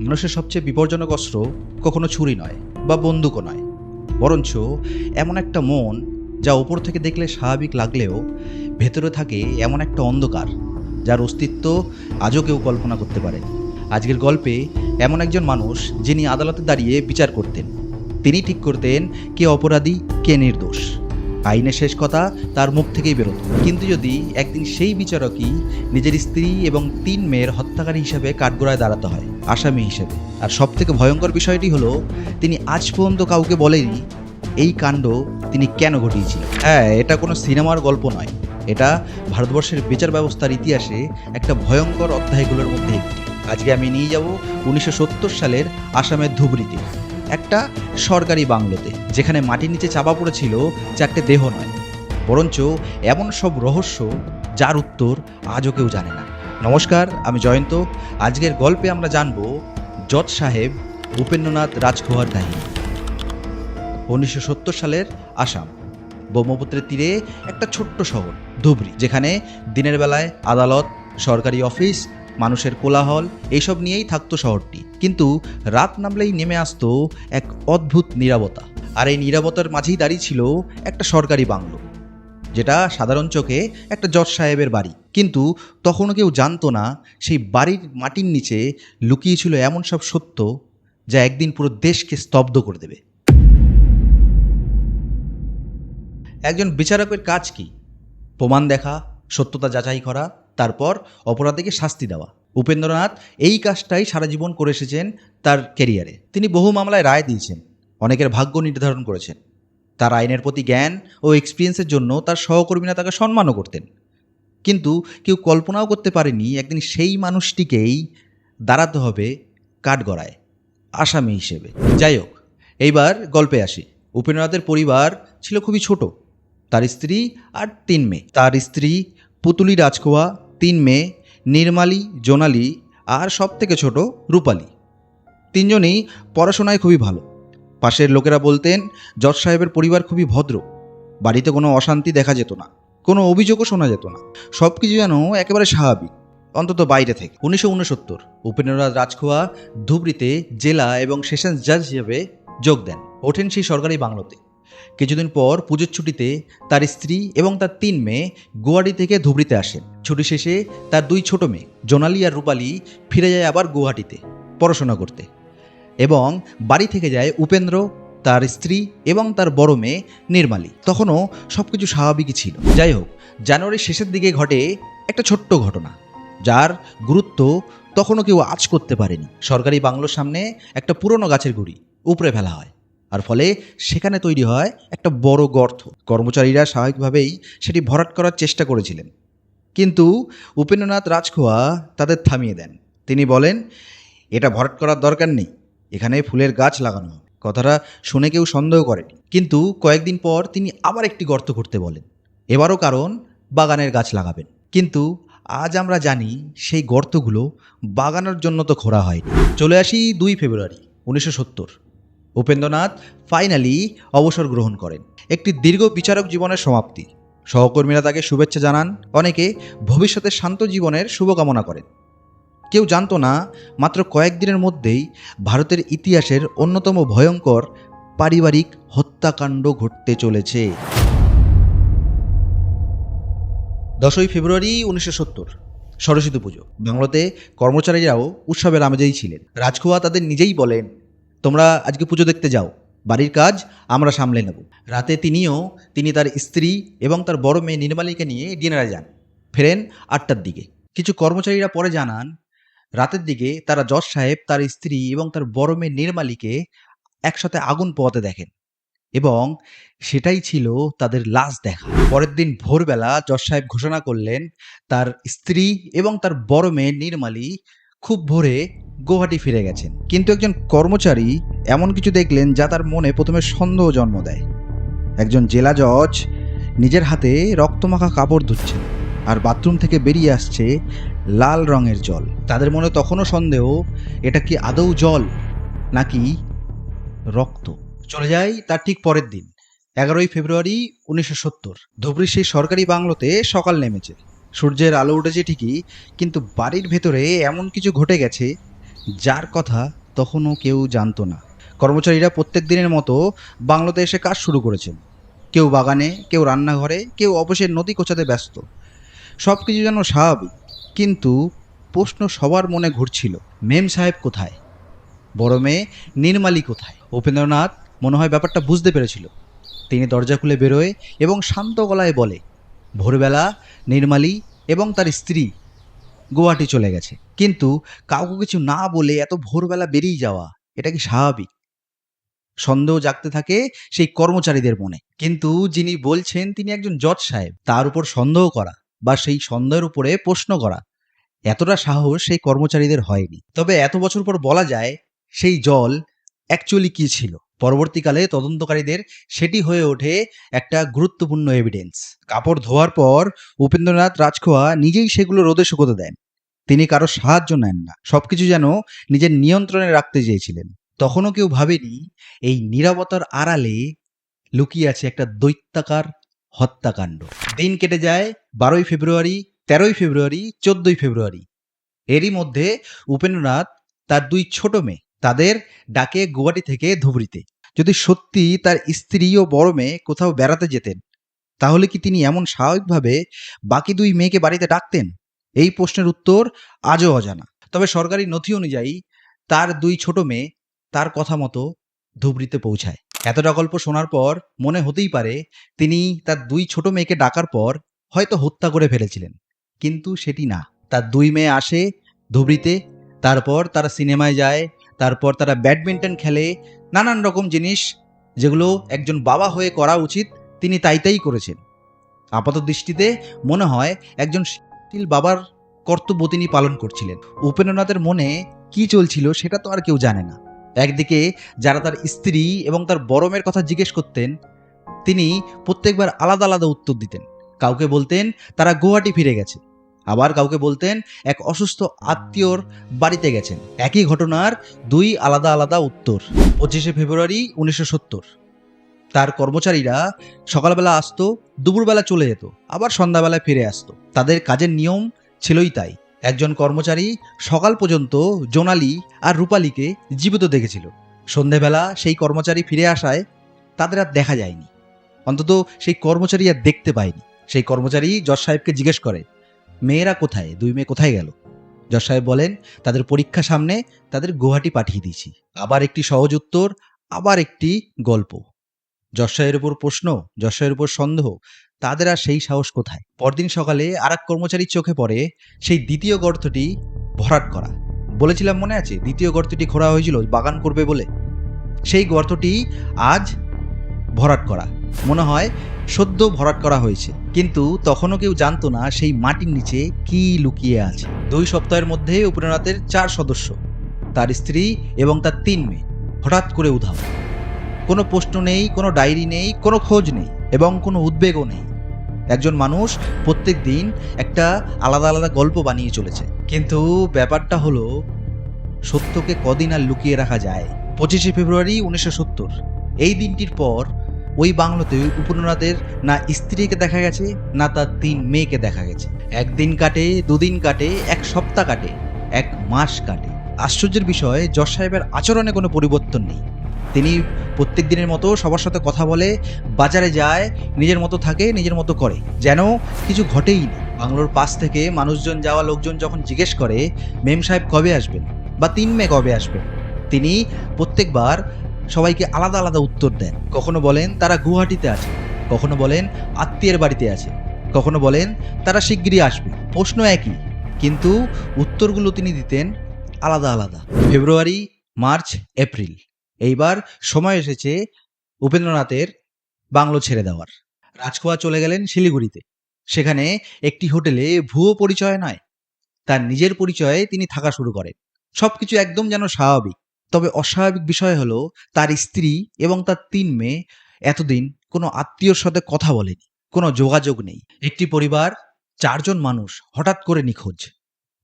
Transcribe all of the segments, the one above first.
মানুষের সবচেয়ে বিপজ্জনক অস্ত্র কখনো ছুরি নয় বা বন্দুকও নয়, বরঞ্চ এমন একটা মন যা ওপর থেকে দেখলে স্বাভাবিক লাগলেও ভেতরে থাকে এমন একটা অন্ধকার যার অস্তিত্ব আজও কেউ কল্পনা করতে পারে। আজকের গল্পে এমন একজন মানুষ যিনি আদালতে দাঁড়িয়ে বিচার করতেন। তিনি ঠিক করতেন কে অপরাধী কে নির্দোষ। আইনের শেষ কথা তার মুখ থেকেই বেরোত। কিন্তু যদি একদিন সেই বিচারকই নিজের স্ত্রী এবং 3 মেয়ের হত্যাকারী হিসেবে কাঠগড়ায় দাঁড়াতে হয়, আসামি হিসেবে, আর সবথেকে ভয়ঙ্কর বিষয়টি হলো তিনি আজ পর্যন্ত কাউকে বলেনি এই কাণ্ড তিনি কেন ঘটিয়েছিলেন। হ্যাঁ, এটা কোনো সিনেমার গল্প নয়, এটা ভারতবর্ষের বিচার ব্যবস্থার ইতিহাসে একটা ভয়ঙ্কর অধ্যায়গুলোর মধ্যে একটি। আজকে আমি নিয়ে যাব 1970 সালের আসামের ধুবড়িতে, একটা সরকারি বাংলোতে, যেখানে মাটির নিচে চাপা পড়েছিল 4টে দেহ নয়, বরঞ্চ এমন সব রহস্য যার উত্তর আজও কেউ জানে না। নমস্কার, আমি জয়ন্ত। আজকের গল্পে আমরা জানব জজ সাহেব উপেন্দ্রনাথ রাজখোয়ার কাহিনী। 1970 সালের আসাম, ব্রহ্মপুত্রের তীরে একটা ছোট্ট শহর ধুবড়ি, যেখানে দিনের বেলায় আদালত, সরকারি অফিস, মানুষের কোলাহল এইসব নিয়েই থাকতো শহরটি। কিন্তু রাত নামলেই নেমে আসতো এক অদ্ভুত নীরবতা, আর এই নীরবতার মাঝেই দাঁড়িয়ে ছিল একটা সরকারি বাংলো, যেটা সাধারণ চোখে একটা জজ সাহেবের বাড়ি। কিন্তু তখনও কেউ জানতো না সেই বাড়ির মাটির নিচে লুকিয়ে ছিল এমন সব সত্য যা একদিন পুরো দেশকে স্তব্ধ করে দেবে। একজন বিচারকের কাজ কি? প্রমাণ দেখা, সত্যতা যাচাই করা, তারপর অপরাধীকে শাস্তি দেওয়া। উপেন্দ্রনাথ এই কাজটাই সারা জীবন করে এসেছেন তার ক্যারিয়ারে। তিনি বহু মামলায় রায় দিয়েছেন, অনেকের ভাগ্য নির্ধারণ করেছেন। তার আইনের প্রতি জ্ঞান ও এক্সপিরিয়েন্সের জন্য তার সহকর্মীরা তাকে সম্মানও করতেন। কিন্তু কেউ কল্পনাও করতে পারেনি একদিন সেই মানুষটিকেই দাঁড়াতে হবে কাঠগড়ায় আসামি হিসেবে। যাই হোক, এইবার গল্পে আসি। উপেন্দ্রনাথের পরিবার ছিল খুবই ছোট। তার স্ত্রী আর 3 মেয়ে। তার স্ত্রী পুতুলি রাজখোয়া, 3 মেয়ে নির্মালী, জোনালী আর সব থেকে ছোট রূপালী। 3 জনই পড়াশোনায় খুবই ভালো। পাশের লোকেরা বলতেন জজ সাহেবের পরিবার খুবই ভদ্র, বাড়িতে কোনো অশান্তি দেখা যেত না, কোনো অভিযোগও শোনা যেত না, সব কিছু যেন একেবারে স্বাভাবিক, অন্তত বাইরে থেকে। 1969 উপেন্দ্রনাথ রাজখোয়া ধুবড়িতে জেলা এবং সেশনস জাজ হিসেবে যোগ দেন। ওঠেন সেই সরকারি বাংলোতে। কিছুদিন পর পুজোর ছুটিতে তার স্ত্রী এবং তার 3 মেয়ে গুয়াহাটি থেকে ধুবড়িতে আসেন। ছুটি শেষে তার 2 ছোট মেয়ে জোনালী আর রূপালী ফিরে যায় আবার গুয়াহাটিতে পড়াশোনা করতে, এবং বাড়ি থেকে যায় উপেন্দ্র, তার স্ত্রী এবং তার বড় মেয়ে নির্মালী। তখনও সব কিছু স্বাভাবিকই ছিল। যাই হোক, জানুয়ারির শেষের দিকে ঘটে একটা ছোট্ট ঘটনা, যার গুরুত্ব তখনও কেউ আঁচ করতে পারেনি। সরকারি বাংলোর সামনে একটা পুরনো গাছের গুঁড়ি উপড়ে ফেলা হয়, আর ফলে সেখানে তৈরি হয় একটা বড় গর্ত। কর্মচারীরা স্বাভাবিকভাবেই সেটি ভরাট করার চেষ্টা করেছিলেন, কিন্তু উপেন্দ্রনাথ রাজখোয়া তাদের থামিয়ে দেন। তিনি বলেন, এটা ভরাট করার দরকার নেই, এখানে ফুলের গাছ লাগানো হবে। কথাটা শুনে কেউ সন্দেহ করেনি, কিন্তু কয়েকদিন পর তিনি আবার একটি গর্ত করতে বলেন, এবারও কারণ বাগানের গাছ লাগাবেন। কিন্তু আজ আমরা জানি সেই গর্তগুলো বাগানের জন্য তো খোঁড়া হয়নি। চলে আসি 2 ফেব্রুয়ারি 1970। উপেন্দ্রনাথ ফাইনালি অবসর গ্রহণ করেন। একটি দীর্ঘ বিচারক জীবনের সমাপ্তি। সহকর্মীরা তাকে শুভেচ্ছা জানান, অনেকে ভবিষ্যতের শান্ত জীবনের শুভকামনা করেন। কেউ জানতো না মাত্র কয়েকদিনের মধ্যেই ভারতের ইতিহাসের অন্যতম ভয়ঙ্কর পারিবারিক হত্যাকাণ্ড ঘটতে চলেছে। 10 ফেব্রুয়ারি 1970, সরস্বতী পুজো। বাংলোতে কর্মচারীরাও উৎসবের আমেজেই ছিলেন। রাজখোয়া তাদের নিজেই বলেন, তোমরা আজকে পুজো দেখতে যাও, বাড়ির কাজ আমরা সামলে নেব। রাতে তিনি তার স্ত্রী এবং তার বড় মেয়ে নির্মালীকে নিয়ে ডিনারে যান। ফেরেন 8টার দিকে। কিছু কর্মচারীরা পরে জানান, রাতের দিকে তারা জজ সাহেব, তার স্ত্রী এবং তার বড় মেয়ে নির্মালীকে একসাথে আগুন পোহাতে দেখেন, এবং সেটাই ছিল তাদের লাস্ট দেখা। পরের দিন ভোরবেলা জজ সাহেব ঘোষণা করলেন তার স্ত্রী এবং তার বড় মেয়ে নির্মালী খুব ভোরে গুয়াহাটি ফিরে গেছেন। কিন্তু একজন কর্মচারী এমন কিছু দেখলেন যা তার মনে প্রথমে সন্দেহ জন্ম দেয়। একজন জেলা জজ নিজের হাতে রক্তমাখা কাপড় ধুচ্ছেন, আর বাথরুম থেকে বেরিয়ে আসছে লাল রঙের জল। তাদের মনে তখনও সন্দেহ, এটা কি আদৌ জল নাকি রক্ত। চলে যায় তার ঠিক পরের দিন, 11 ফেব্রুয়ারি 1970। ধুবড়ির সেই সরকারি বাংলোতে সকাল নেমেছে, সূর্যের আলো উঠেছে ঠিকই, কিন্তু বাড়ির ভেতরে এমন কিছু ঘটে গেছে যার কথা তখনও কেউ জানতো না। কর্মচারীরা প্রত্যেক দিনের মতো বাংলোতে এসে কাজ শুরু করেছেন। কেউ বাগানে, কেউ রান্নাঘরে, কেউ অফিসের নথি গোছাতে ব্যস্ত। সব কিছু যেন স্বাভাবিক, কিন্তু প্রশ্ন সবার মনে ঘুরছিল, মেম সাহেব কোথায়? বড় মেয়ে নির্মালী কোথায়? উপেন্দ্রনাথ মনে হয় ব্যাপারটা বুঝতে পেরেছিল। তিনি দরজা খুলে বেরোয় এবং শান্ত গলায় বলে, ভোরবেলা নির্মালী এবং তার স্ত্রী গুয়াহাটি চলে গেছে। কিন্তু কাউকে কিছু না বলে এত ভোরবেলা বেরিয়ে যাওয়া, এটা কি স্বাভাবিক? সন্দেহ জাগতে থাকে সেই কর্মচারীদের মনে। কিন্তু যিনি বলছেন তিনি একজন জজ সাহেব, তার উপর সন্দেহ করা বা সেই সন্দেহের উপরে প্রশ্ন করা, এতটা সাহস সেই কর্মচারীদের হয়নি। তবে এত বছর পর বলা যায় সেই জল অ্যাকচুয়ালি কি ছিল। পরবর্তীকালে তদন্তকারীদের সেটি হয়ে ওঠে একটা গুরুত্বপূর্ণ এভিডেন্স। কাপড় ধোয়ার পর উপেন্দ্রনাথ রাজখোয়া নিজেই সেগুলো রোদে শুকোতে দেন। তিনি কারো সাহায্য নেন না, সবকিছু যেন নিজের নিয়ন্ত্রণে রাখতে চেয়েছিলেন। তখনও কেউ ভাবেনি এই নীরবতার আড়ালে লুকিয়ে আছে একটা দৈত্যাকার হত্যাকাণ্ড। দিন কেটে যায় 12ই ফেব্রুয়ারি, 13ই ফেব্রুয়ারি, 14ই ফেব্রুয়ারি। এরই মধ্যে উপেন্দ্রনাথ তার দুই ছোট মেয়ে তাদের ডাকে গুয়াহাটি থেকে ধুবড়িতে। যদি সত্যি তার স্ত্রী ও বড় মেয়ে কোথাও বেড়াতে যেতেন, তাহলে কি তিনি এমন স্বাভাবিকভাবে বাকি দুই মেয়েকে বাড়িতে ডাকতেন? এই প্রশ্নের উত্তর আজও অজানা। তবে সরকারি নথি অনুযায়ী তার দুই ছোট মেয়ে তার কথা মতো ধুবড়িতে পৌঁছায়। এতটা গল্প শোনার পর মনে হতেই পারে তিনি তার দুই ছোট মেয়েকে ডাকার পর হয়তো হত্যা করে ফেলেছিলেন, কিন্তু সেটি না। তার দুই মেয়ে আসে ধুবড়িতে, তারপর তারা সিনেমায় যায়, তারপর তারা ব্যাডমিন্টন খেলে, নানান রকম জিনিস যেগুলো একজন বাবা হয়ে করা উচিত তিনি তাই করেছেন। আপাত দৃষ্টিতে মনে হয় একজন শীল বাবার কর্তব্য তিনি পালন করছিলেন। উপেন্দ্রনাথের মনে কি চলছিল সেটা তো আর কেউ জানে না। একদিকে যারা তার স্ত্রী এবং তার বড় মেয়ের কথা জিজ্ঞেস করতেন, তিনি প্রত্যেকবার আলাদা আলাদা উত্তর দিতেন। কাউকে বলতেন তারা গুয়াহাটি ফিরে গেছে, আবার কাউকে বলতেন এক অসুস্থ আত্মীয়র বাড়িতে গেছেন। একই ঘটনার দুই আলাদা আলাদা উত্তর। 25শে ফেব্রুয়ারি 1970 তার কর্মচারীরা সকালবেলা আসতো, দুপুরবেলা চলে যেত, আবার সন্ধ্যাবেলায় ফিরে আসতো। তাদের কাজের নিয়ম ছিলই তাই। একজন কর্মচারী সকাল পর্যন্ত জোনালি আর রূপালীকে জীবিত দেখেছিল। সন্ধেবেলা সেই কর্মচারী ফিরে আসায় তাদের আর দেখা যায়নি, অন্তত সেই কর্মচারী আর দেখতে পায়নি। সেই কর্মচারী জজ সাহেবকে জিজ্ঞেস করে, মেয়েরা কোথায়, দুই মেয়ে কোথায় গেল? জজ সাহেব বলেন, তাদের পরীক্ষা সামনে, তাদের গুয়াহাটি পাঠিয়ে দিয়েছি। আবার একটি সহজ উত্তর, আবার একটি গল্প। জজ সাহেবের উপর প্রশ্ন, জজ সাহেবের উপর সন্দেহ, তাদের আর সেই সাহস কোথায়? পরদিন সকালে আর এক কর্মচারীর চোখে পড়ে সেই দ্বিতীয় গর্তটি ভরাট করা। বলেছিলাম মনে আছে, দ্বিতীয় গর্তটি খোঁড়া হয়েছিল বাগান করবে বলে। সেই গর্তটি আজ ভরাট করা, মনে হয় সদ্য ভরাট করা হয়েছে। কিন্তু তখনও কেউ জানতো না সেই মাটির নিচে কি লুকিয়ে আছে। 2 সপ্তাহের মধ্যে উপেন্দ্রনাথের 4 সদস্য, তার স্ত্রী এবং তার 3 মেয়ে হঠাৎ করে উধাও। কোনো প্রশ্ন নেই, কোনো ডায়েরি নেই, কোনো খোঁজ নেই এবং কোনো উদ্বেগও নেই। একজন মানুষ প্রত্যেক দিন একটা আলাদা আলাদা গল্প বানিয়ে চলেছে। কিন্তু ব্যাপারটা হলো, সত্যকে কদিন আর লুকিয়ে রাখা যায়? 25শে ফেব্রুয়ারি 1970 এই দিনটির পর ওই বাংলোতে উপেন্দ্রনাথের না স্ত্রীকে দেখা গেছে, না তার 3 মেয়েকে দেখা গেছে। একদিন কাটে, দুদিন কাটে, এক সপ্তাহ কাটে, এক মাস কাটে। আশ্চর্যের বিষয়, জজ সাহেবের আচরণে কোনো পরিবর্তন নেই। তিনি প্রত্যেক দিনের মতো সবার সাথে কথা বলে, বাজারে যায়, নিজের মতো থাকে, নিজের মতো করে, যেন কিছু ঘটেই না। বাংলোর পাশ থেকে মানুষজন যাওয়া লোকজন যখন জিজ্ঞেস করে মেম সাহেব কবে আসবেন বা 3 মেয়ে কবে আসবেন, তিনি প্রত্যেকবার সবাইকে আলাদা আলাদা উত্তর দেন। কখনো বলেন তারা গুয়াহাটিতে আছে, কখনো বলেন আত্মীয়ের বাড়িতে আছে, কখনো বলেন তারা শিগগিরই আসবে। প্রশ্ন একই, কিন্তু উত্তরগুলো তিনি দিতেন আলাদা আলাদা। ফেব্রুয়ারি, মার্চ, এপ্রিল, এইবার সময় এসেছে উপেন্দ্রনাথের বাংলো ছেড়ে দেওয়ার। রাজখোয়া চলে গেলেন শিলিগুড়িতে। সেখানে একটি হোটেলে ভুয়ো পরিচয় নয়, তার নিজের পরিচয়ে তিনি থাকা শুরু করেন। সবকিছু একদম যেন স্বাভাবিক। তবে অস্বাভাবিক বিষয় হলো, তার স্ত্রী এবং তার 3 মেয়ে এতদিন কোনো আত্মীয়র সাথে কথা বলেনি, কোনো যোগাযোগ নেই। একটি পরিবার, 4 জন মানুষ হঠাৎ করে নিখোঁজ।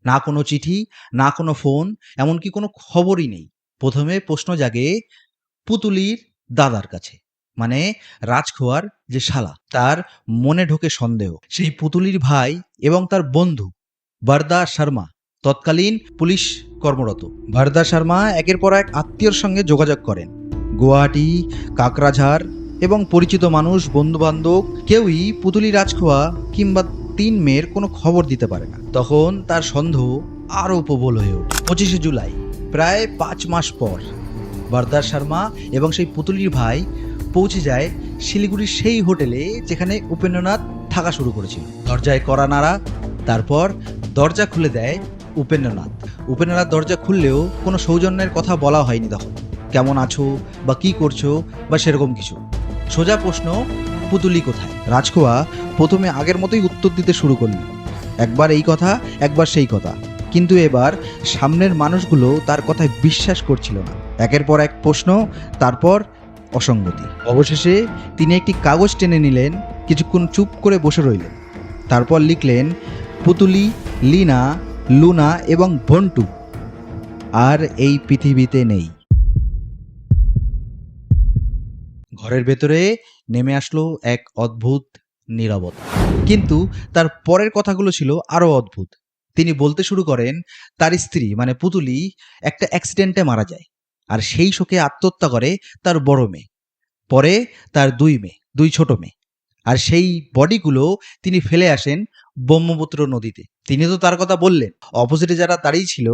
না কোনো চিঠি, না কোনো ফোন, এমনকি কোনো খবরই নেই। প্রথমে প্রশ্ন জাগে পুতুলির দাদার কাছে, মানে রাজখোয়ার যে শালা, তার মনে ঢোকে সন্দেহ। সেই পুতুলির ভাই এবং তার বন্ধু বরদা শর্মা তৎকালীন পুলিশ কর্মরত। ভারদাস শর্মা একের পর এক আত্মীয়র সঙ্গে যোগাযোগ করেন। গুয়াহাটি, কাকরাঝাড় এবং পরিচিত মানুষ, বন্ধুবান্ধব কেউই পুতুলি রাজখোয়া কিংবা 3 মেয়ের কোনো খবর দিতে পারে না। তখন তার সন্দেহ আরও প্রবল হয়ে ওঠে। 25শে জুলাই, প্রায় 5 মাস পর, ভারদাস শর্মা এবং সেই পুতুলির ভাই পৌঁছে যায় শিলিগুড়ির সেই হোটেলে যেখানে উপেন্দ্রনাথ থাকা শুরু করেছিল। দরজায় কড়া নাড়া, তারপর দরজা খুলে দেয় উপেন্দ্রনাথ। উপেন্দ্রনাথ দরজা খুললেও কোনো সৌজন্যের কথা বলা হয়নি তখন। কেমন আছো বা কি করছো বা সেরকম কিছু। সোজা প্রশ্ন, পুতুলি কোথায়? রাজখোয়া প্রথমে আগের মতোই উত্তর দিতে শুরু করল। একবার এই কথা, একবার সেই কথা। কিন্তু এবার সামনের মানুষগুলো তার কথায় বিশ্বাস করছিল না। একের পর এক প্রশ্ন, তারপর অসঙ্গতি। অবশেষে তিনি একটি কাগজ টেনে নিলেন, কিছুক্ষণ চুপ করে বসে রইলেন। তারপর লিখলেন, পুতুলি, লীনা, লুনা এবং ভন্টু আর এই পৃথিবীতে নেই। ঘরের ভেতরে নেমে আসলো এক অদ্ভুত নীরবতা। কিন্তু তার পরের কথাগুলো ছিল আরো অদ্ভুত। তিনি বলতে শুরু করেন, তার স্ত্রী মানে পুতুলি একটা অ্যাক্সিডেন্টে মারা যায়, আর সেই শোকে আত্মহত্যা করে তার বড় মেয়ে, পরে তার 2 মেয়ে, 2 ছোট মেয়ে। আর সেই বডিগুলো তিনি ফেলে আসেন ব্রহ্মপুত্র নদীতে। তিনি তো তার কথা বললেন, অপোজিটে যারা দাঁড়িয়ে ছিল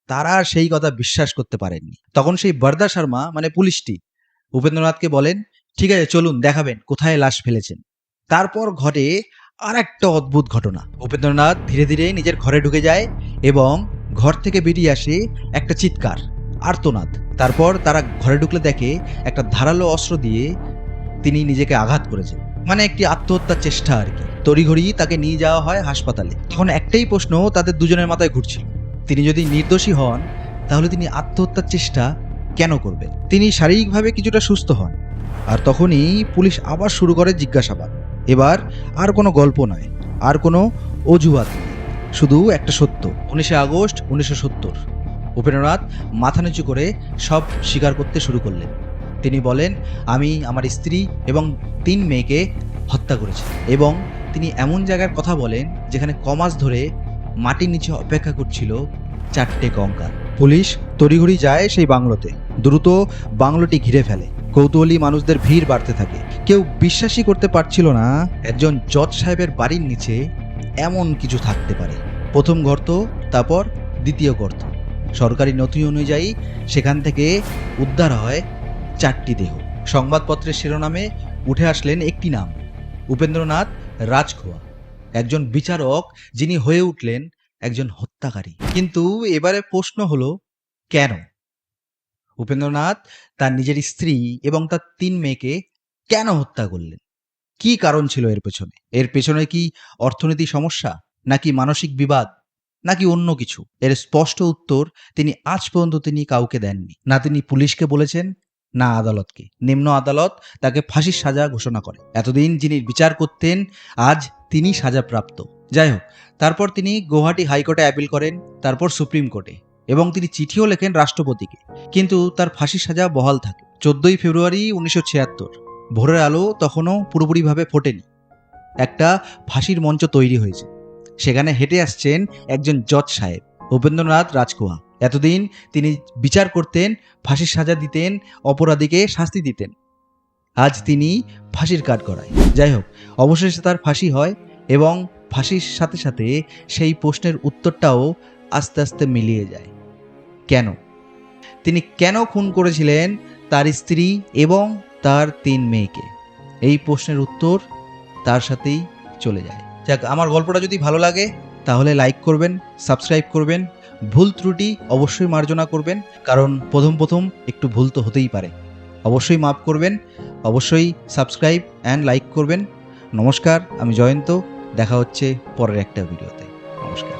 তারা সেই কথা বিশ্বাস করতে পারেননি। তখন সেই ভারদাস শর্মা মানে পুলিশটি উপেন্দ্রনাথকে বলেন, ঠিক আছে চলুন, দেখাবেন কোথায় লাশ ফেলেছেন। তারপর ঘটে আর একটা অদ্ভুত ঘটনা। উপেন্দ্রনাথ ধীরে ধীরে নিজের ঘরে ঢুকে যায় এবং ঘর থেকে বেরিয়ে আসে একটা চিৎকার, আর্তনাদ। তারপর তারা ঘরে ঢুকলে দেখে একটা ধারালো অস্ত্র দিয়ে তিনি নিজেকে আঘাত করেছেন, মানে একটি আত্মহত্যার চেষ্টা আর কি। তড়িঘড়ি তাকে নিয়ে যাওয়া হয় হাসপাতালে। তখন একটাই প্রশ্ন তাদের দুজনের মাথায় ঘুরছিল, তিনি যদি নির্দোষী হন তাহলে তিনি আত্মহত্যার চেষ্টা কেন করবেন? তিনি শারীরিকভাবে কিছুটা সুস্থ হন। আর তখনই পুলিশ আবার শুরু করে জিজ্ঞাসাবাদ। এবার আর কোনো গল্প নয়, আর কোনো অজুহাত নেই, শুধু একটা সত্য। 19 আগস্ট 1970 উপেন্দ্রনাথ মাথা নিচু করে সব স্বীকার করতে শুরু করলেন। তিনি বলেন, আমি আমার স্ত্রী এবং 3 মেয়েকে হত্যা করেছি। এবং তিনি এমন জায়গার কথা বলেন যেখানে কমাস ধরে মাটির নিচে অপেক্ষা করছিল 4টে কঙ্কাল। পুলিশ তড়িঘড়ি যায় সেই বাংলোতে। দ্রুত বাংলোটি ঘিরে ফেলে। কৌতূহলী মানুষদের ভিড় বাড়তে থাকে। কেউ বিশ্বাসই করতে পারছিল না একজন জজ সাহেবের বাড়ির নিচে এমন কিছু থাকতে পারে। প্রথম গর্ত, তারপর দ্বিতীয় গর্ত। সরকারি নথি অনুযায়ী সেখান থেকে উদ্ধার হয় 4টি দেহ। সংবাদপত্রের শিরোনামে উঠে আসলেন একটি নাম, উপেন্দ্রনাথ রাজখোয়া, একজন বিচারক যিনি হয়ে উঠলেন একজন হত্যাকারী। কিন্তু এবারে প্রশ্ন হলো, কেন? উপেন্দ্রনাথ তার নিজের স্ত্রী এবং তার 3 মেয়েকে কেন হত্যা করলেন? কি কারণ ছিল এর পেছনে? এর পেছনে কি অর্থনৈতিক সমস্যা, নাকি মানসিক বিবাদ, নাকি অন্য কিছু? এর স্পষ্ট উত্তর তিনি আজ পর্যন্ত কাউকে দেননি। না তিনি পুলিশকে বলেছেন, না আদালতকে। নিম্ন আদালত তাকে ফাঁসির সাজা ঘোষণা করে। এতদিন যিনি বিচার করতেন আজ তিনি সাজাপ্রাপ্ত। যাই হোক, তারপর তিনি গুয়াহাটি হাইকোর্টে অ্যাপিল করেন, তারপর সুপ্রিম কোর্টে, এবং তিনি চিঠিও লেখেন রাষ্ট্রপতিকে। কিন্তু তার ফাঁসির সাজা বহাল থাকে। 14ই ফেব্রুয়ারি 1976 ভোরের আলো তখনও পুরোপুরিভাবে ফোটেনি। একটা ফাঁসির মঞ্চ তৈরি হয়েছে। সেখানে হেঁটে আসছেন একজন জজ সাহেব, উপেন্দ্রনাথ রাজখোয়া। এতদিন তিনি বিচার করতেন, ফাঁসির সাজা দিতেন, অপরাধীকে শাস্তি দিতেন। আজ তিনি ফাঁসির কাঠ গড়ায়। যাই হোক, অবশেষে তার ফাঁসি হয় এবং ফাঁসির সাথে সাথে সেই প্রশ্নের উত্তরটাও আস্তে আস্তে মিলিয়ে যায়। কেন? তিনি কেন খুন করেছিলেন তার স্ত্রী এবং তার 3 মেয়েকে? এই প্রশ্নের উত্তর তার সাথেই চলে যায়। যাক, আমার গল্পটা যদি ভালো লাগে তাহলে লাইক করবেন, সাবস্ক্রাইব করবেন। ভুল ত্রুটি অবশ্যই মার্জনা করবেন, কারণ প্রথম একটু ভুল তো হতেই পারে। অবশ্যই মাফ করবেন, অবশ্যই সাবস্ক্রাইব অ্যান্ড লাইক করবেন। নমস্কার, আমি জয়ন্ত। দেখা হচ্ছে পরের একটা ভিডিওতে। নমস্কার।